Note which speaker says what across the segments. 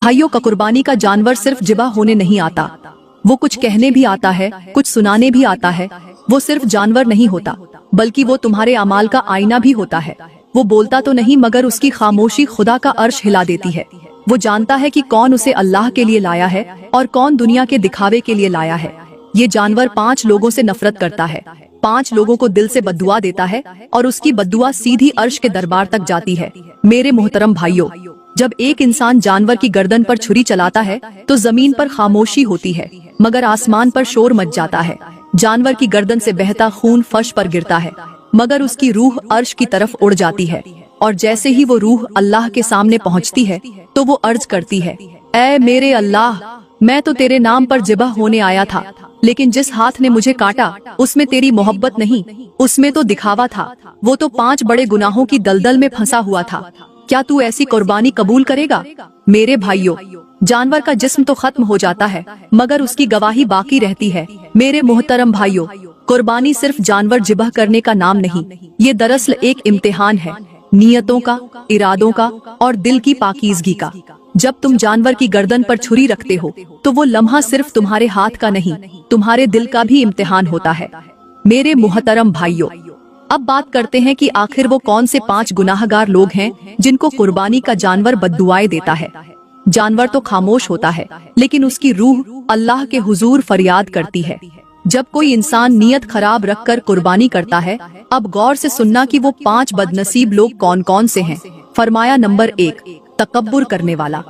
Speaker 1: भाइयों का कुर्बानी का जानवर सिर्फ जिबा होने नहीं आता, वो कुछ कहने भी आता है, कुछ सुनाने भी आता है। वो सिर्फ जानवर नहीं होता, बल्कि वो तुम्हारे अमाल का आईना भी होता है। वो बोलता तो नहीं, मगर उसकी खामोशी खुदा का अर्श हिला देती है। वो जानता है कि कौन उसे अल्लाह के लिए लाया है और कौन दुनिया के दिखावे के लिए लाया है। ये जानवर 5 लोगों से नफरत करता है, 5 लोगों को दिल से बद्दुआ देता है और उसकी बद्दुआ सीधी अर्श के दरबार तक जाती है। मेरे मोहतरम भाइयों, जब एक इंसान जानवर की गर्दन पर छुरी चलाता है तो जमीन पर खामोशी होती है, मगर आसमान पर शोर मच जाता है। जानवर की गर्दन से बहता खून फर्श पर गिरता है, मगर उसकी रूह अर्श की तरफ उड़ जाती है। और जैसे ही वो रूह अल्लाह के सामने पहुंचती है तो वो अर्ज करती है, ऐ मेरे अल्लाह, मैं तो तेरे नाम पर जिबा होने आया था, लेकिन जिस हाथ ने मुझे काटा उसमें तेरी मोहब्बत नहीं, उसमें तो दिखावा था। वो तो 5 बड़े गुनाहों की दलदल में फंसा हुआ था। क्या तू ऐसी कुर्बानी कबूल करेगा? मेरे भाइयों, जानवर का जिस्म तो खत्म हो जाता है, मगर उसकी गवाही बाकी रहती है। मेरे मोहतरम भाइयों, कुर्बानी सिर्फ जानवर जिबह करने का नाम नहीं, ये दरअसल एक इम्तिहान है, नियतों का, इरादों का और दिल की पाकीज़गी का। जब तुम जानवर की गर्दन पर छुरी रखते हो तो वो लम्हा सिर्फ तुम्हारे हाथ का नहीं, तुम्हारे दिल का भी इम्तिहान होता है। मेरे मोहतरम भाइयों, अब बात करते हैं कि आखिर वो कौन से 5 गुनाहगार लोग हैं जिनको कुर्बानी का जानवर बद्दुआएं देता है। जानवर तो खामोश होता है, लेकिन उसकी रूह अल्लाह के हुजूर फरियाद करती है। जब कोई इंसान नियत खराब रखकर कुर्बानी करता है, अब गौर से सुनना कि वो 5 बदनसीब लोग कौन कौन से हैं। फरमाया, नंबर 1, तकब्बुर करने वाला।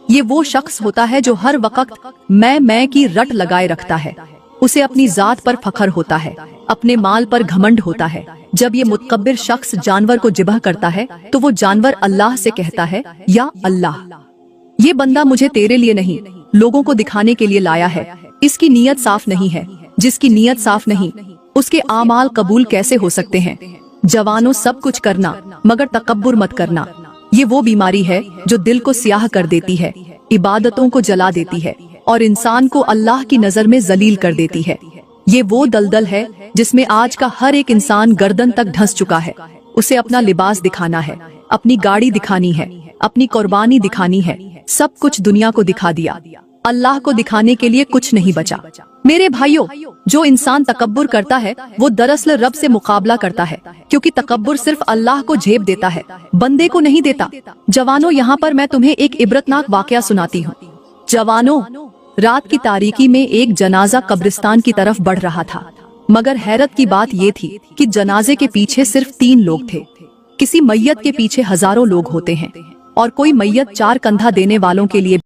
Speaker 1: ये वो शख्स होता है जो हर वक्त मैं की रट लगाए रखता है। उसे अपनी जात पर फखर होता है, अपने माल पर घमंड होता है। जब ये मुतकब्बिर शख्स जानवर को जिबह करता है तो वो जानवर अल्लाह से कहता है, या अल्लाह, ये बंदा मुझे तेरे लिए नहीं, लोगों को दिखाने के लिए लाया है। इसकी नीयत साफ नहीं है। जिसकी नीयत साफ नहीं, उसके आमाल कबूल कैसे हो सकते हैं? जवानों, सब कुछ करना मगर तकब्बुर मत करना। ये वो बीमारी है जो दिल को स्याह कर देती है, इबादतों को जला देती है और इंसान को अल्लाह की नजर में जलील कर देती है। ये वो दलदल है जिसमें आज का हर एक इंसान गर्दन तक धंस चुका है। उसे अपना लिबास दिखाना है, अपनी गाड़ी दिखानी है, अपनी कुर्बानी दिखानी है, सब कुछ दुनिया को दिखा दिया, अल्लाह को दिखाने के लिए कुछ नहीं बचा। मेरे भाइयों, जो इंसान तकब्बुर करता है वो दरअसल रब से मुकाबला करता है, क्योंकि तकब्बुर सिर्फ अल्लाह को झेप देता है, बंदे को नहीं देता। जवानों, यहाँ पर मैं तुम्हें एक इबरतनाक वाकया सुनाती हूँ। जवानों, रात की तारीकी में एक जनाजा कब्रिस्तान की तरफ बढ़ रहा था, मगर हैरत की बात ये थी कि जनाजे के पीछे सिर्फ 3 लोग थे। किसी मैयत के पीछे हजारों लोग होते हैं और कोई मैयत 4 कंधा देने वालों के लिए